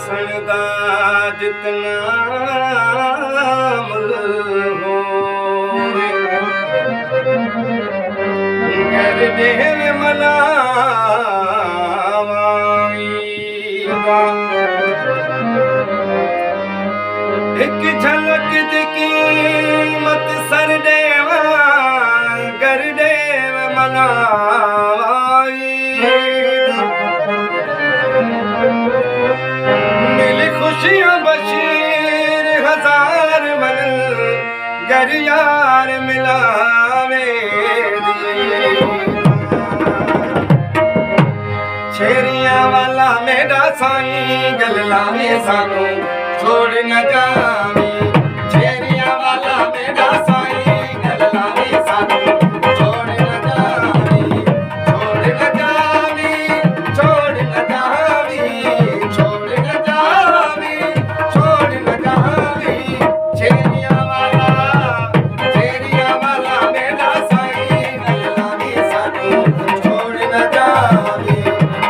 हुस्न दा जितना मुल होवे कर देव मनावाईगा एक झलक दी कीमत सर देवा कर देव मनावाईगा मिली खुशियां बशीर हजार मन गर यार मिलावे छेरिया वाला मेरा साईं गल लावे सानू छोड़ न जावी छेरिया वाला मेरा साईं गल लावे सानू छोड़ न जावी छोड़ न जावी छोड़ न जावी छोड़ न जावी छोड़ न जावी छेरिया वाला मेरा साईं गल लावे सानू छोड़ न जावी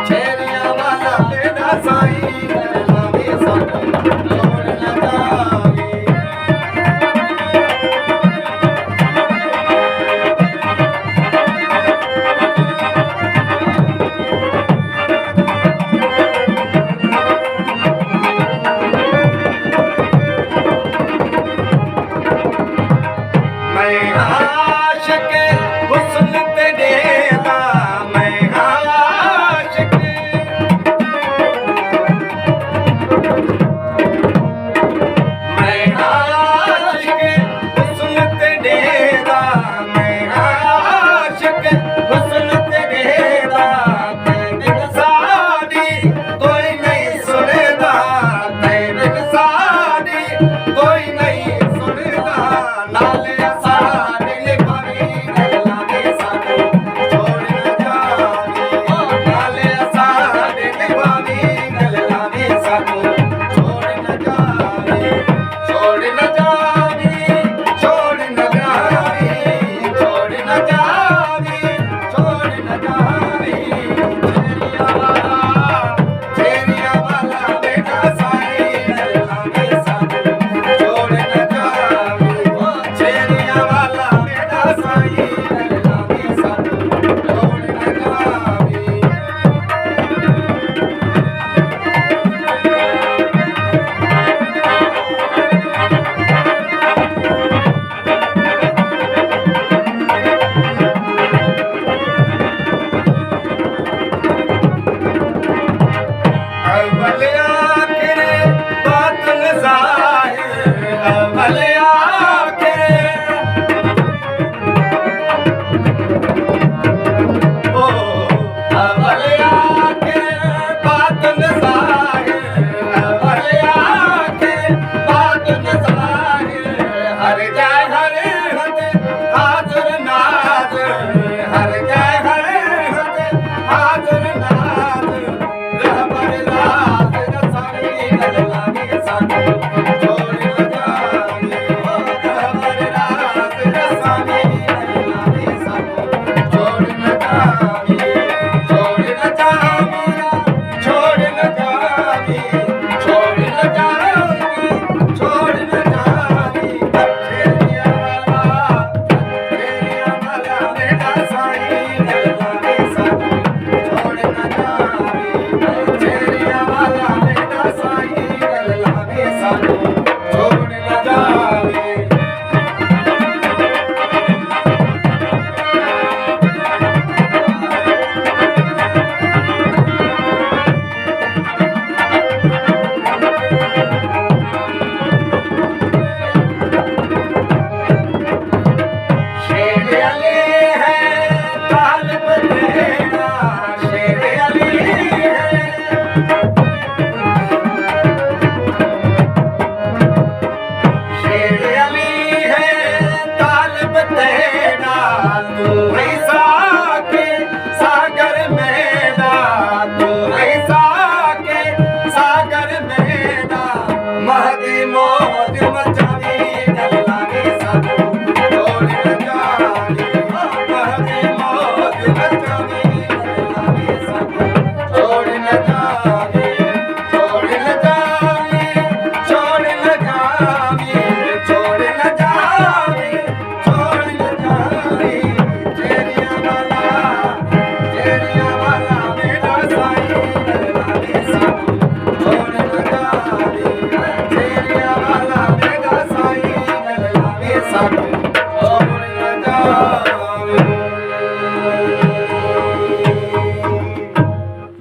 छेरिया वाला मेरा साईं गल लावे सानू छोड़ न जावी मैं आशिक हुस्न तेरे दा मैं आशिक मैं आशिक हुस्न तेरे दा मैं आशिक हुस्न तेरे दा तेरे सादी कोई नहीं सुनदा तेरे सादी कोई नहीं सुनदा नाले हाजर